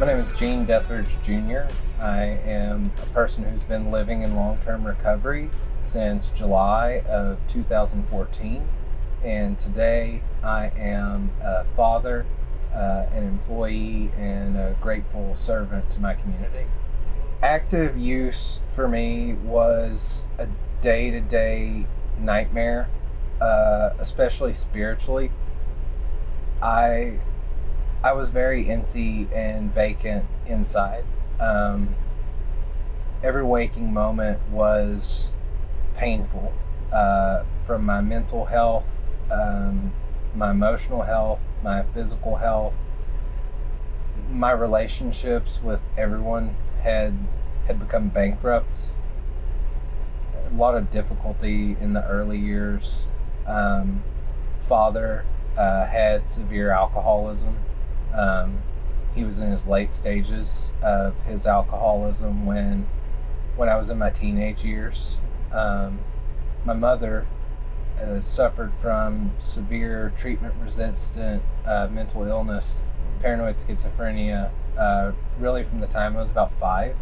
My name is Gene Detherage Jr. I am a person who's been living in long-term recovery since July of 2014, and today I am a father, an employee, and a grateful servant to my community. Active use for me was a day-to-day nightmare, especially spiritually. I I was very empty and vacant inside. Um, every waking moment was painful, from my mental health, my emotional health, my physical health. My relationships with everyone had become bankrupt. A lot of difficulty in the early years. Father had severe alcoholism. He was in his late stages of his alcoholism when I was in my teenage years. My mother suffered from severe treatment-resistant mental illness, paranoid schizophrenia, really from the time I was about 5.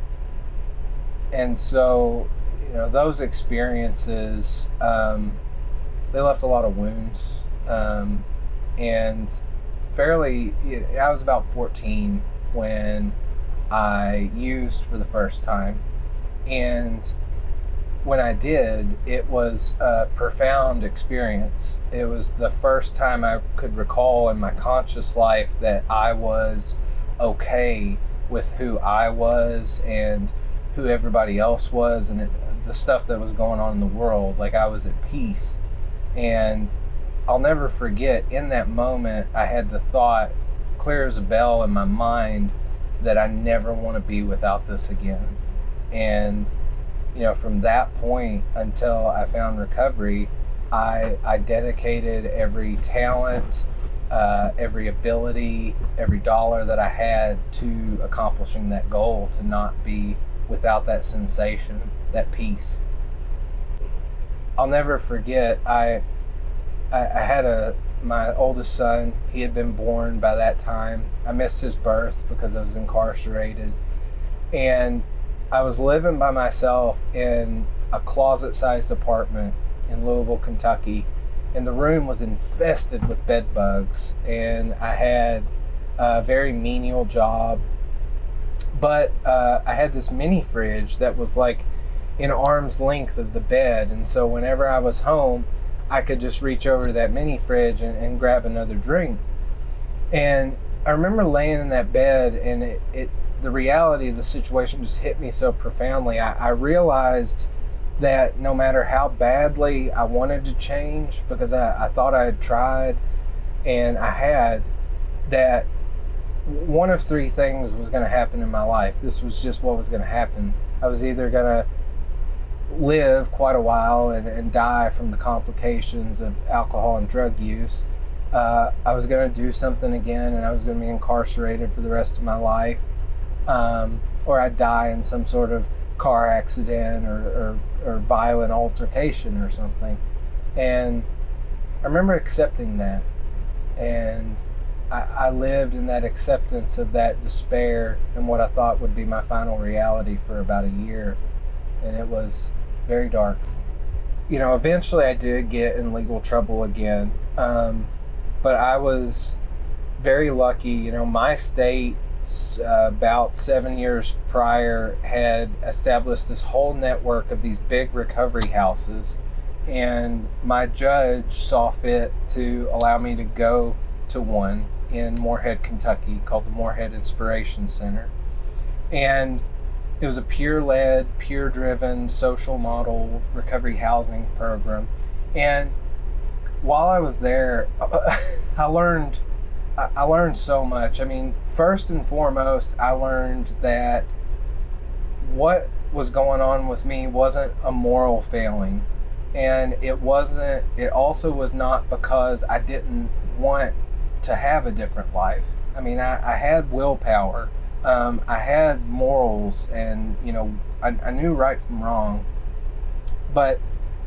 And so, those experiences, they left a lot of wounds. And I was about 14 when I used for the first time. And when I did, it was a profound experience. It was the first time I could recall in my conscious life that I was okay with who I was and who everybody else was, and the stuff that was going on in the world. Like, I was at peace. And I'll never forget, in that moment, I had the thought, clear as a bell in my mind, that I never want to be without this again. And, from that point until I found recovery, I dedicated every talent, every ability, every dollar that I had to accomplishing that goal, to not be without that sensation, that peace. I'll never forget, I had my oldest son. He had been born by that time. I missed his birth because I was incarcerated. And I was living by myself in a closet-sized apartment in Louisville, Kentucky. And the room was infested with bed bugs. And I had a very menial job. But I had this mini fridge that was like in arm's length of the bed. And so whenever I was home, I could just reach over to that mini fridge and grab another drink. And I remember laying in that bed, and the reality of the situation just hit me so profoundly. I realized that no matter how badly I wanted to change, because I thought I had tried, and I had, that one of 3 things was going to happen in my life. This was just what was going to happen. I was either going to live quite a while and die from the complications of alcohol and drug use. I was going to do something again, and I was going to be incarcerated for the rest of my life, or I'd die in some sort of car accident or violent altercation or something. And I remember accepting that, and I lived in that acceptance of that despair and what I thought would be my final reality for about a year, and it was very dark. Eventually I did get in legal trouble again, but I was very lucky. My state, about 7 years prior, had established this whole network of these big recovery houses, and my judge saw fit to allow me to go to one in Moorhead, Kentucky, called the Moorhead Inspiration Center. And it was a peer-led, peer-driven, social model recovery housing program. And while I was there, I learned so much. I mean, first and foremost, I learned that what was going on with me wasn't a moral failing. And it also was not because I didn't want to have a different life. I mean, I had willpower. I had morals, and I knew right from wrong, but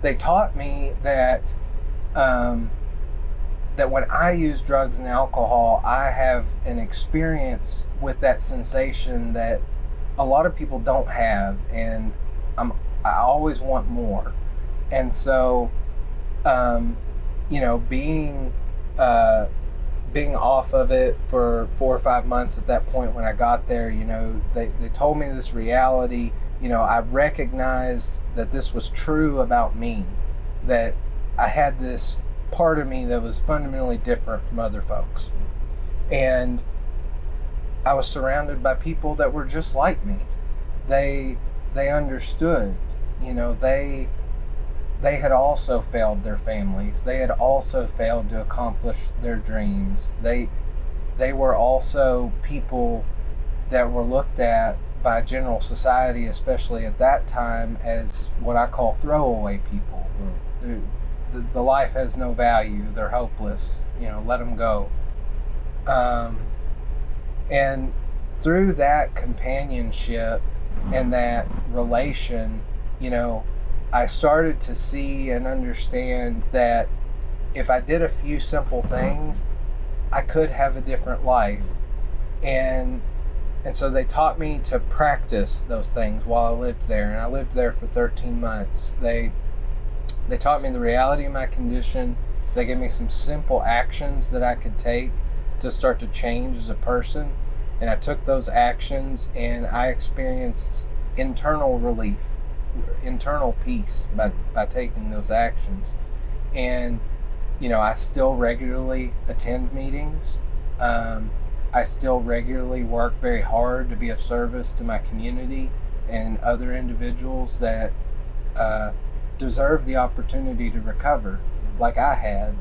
they taught me that that when I use drugs and alcohol, I have an experience with that sensation that a lot of people don't have, and I always want more. And so, you know, being off of it for 4 or 5 months at that point when I got there, you know, they told me this reality. You know, I recognized that this was true about me, that I had this part of me that was fundamentally different from other folks. And I was surrounded by people that were just like me. They understood, you know, they had also failed their families. They had also failed to accomplish their dreams. They were also people that were looked at by general society, especially at that time, as what I call throwaway people. The life has no value. They're hopeless. You know, let them go. And through that companionship and that relation, you know, I started to see and understand that if I did a few simple things, I could have a different life. And so they taught me to practice those things while I lived there. And I lived there for 13 months. They taught me the reality of my condition. They gave me some simple actions that I could take to start to change as a person. And I took those actions and I experienced internal relief, internal peace by taking those actions. And, you know, I still regularly attend meetings. I still regularly work very hard to be of service to my community and other individuals that deserve the opportunity to recover like I had.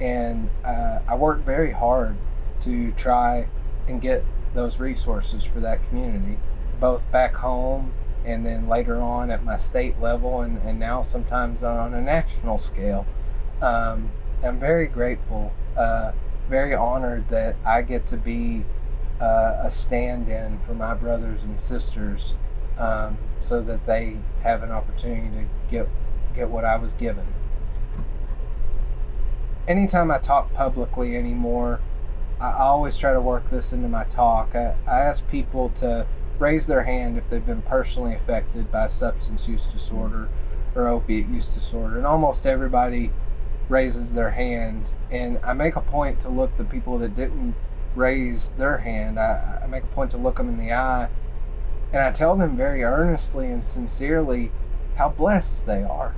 And I work very hard to try and get those resources for that community, both back home and then later on at my state level and now sometimes on a national scale. I'm very grateful, very honored that I get to be a stand-in for my brothers and sisters, so that they have an opportunity to get what I was given. Anytime I talk publicly anymore, I always try to work this into my talk. I ask people to raise their hand if they've been personally affected by substance use disorder or opiate use disorder, and almost everybody raises their hand. And I make a point to look the people that didn't raise their hand, I make a point to look them in the eye, and I tell them very earnestly and sincerely how blessed they are,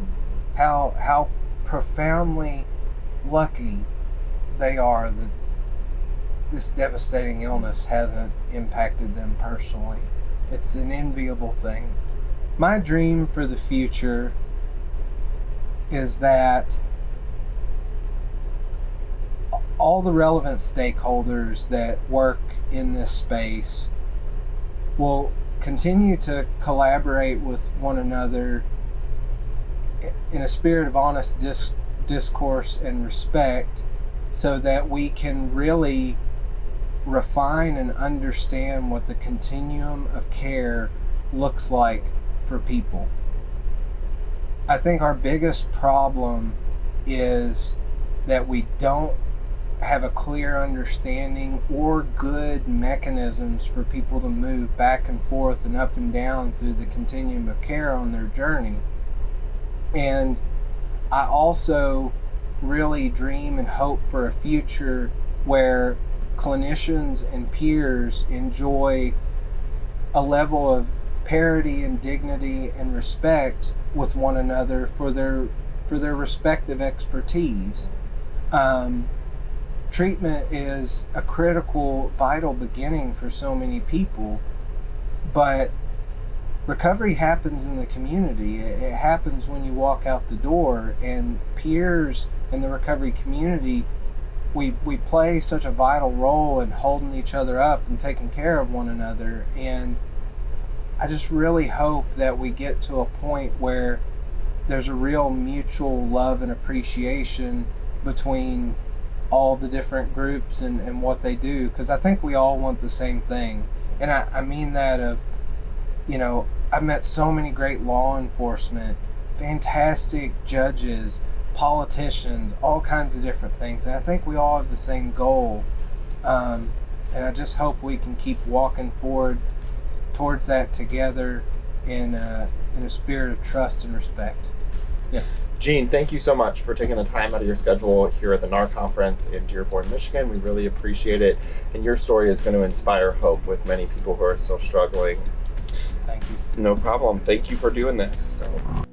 how profoundly lucky they are that this devastating illness hasn't impacted them personally. It's an enviable thing. My dream for the future is that all the relevant stakeholders that work in this space will continue to collaborate with one another in a spirit of honest discourse and respect, so that we can really refine and understand what the continuum of care looks like for people. I think our biggest problem is that we don't have a clear understanding or good mechanisms for people to move back and forth and up and down through the continuum of care on their journey. And I also really dream and hope for a future where clinicians and peers enjoy a level of parity and dignity and respect with one another for their respective expertise. Treatment is a critical, vital beginning for so many people, but recovery happens in the community. It happens when you walk out the door, and peers in the recovery community, we play such a vital role in holding each other up and taking care of one another. And I just really hope that we get to a point where there's a real mutual love and appreciation between all the different groups and what they do, because I think we all want the same thing. And I mean that of, you know, I've met so many great law enforcement, fantastic judges, politicians, all kinds of different things. And I think we all have the same goal. And I just hope we can keep walking forward towards that together in a spirit of trust and respect. Yeah. Gene, thank you so much for taking the time out of your schedule here at the NARR conference in Dearborn, Michigan. We really appreciate it. And your story is going to inspire hope with many people who are still struggling. Thank you. No problem. Thank you for doing this. So.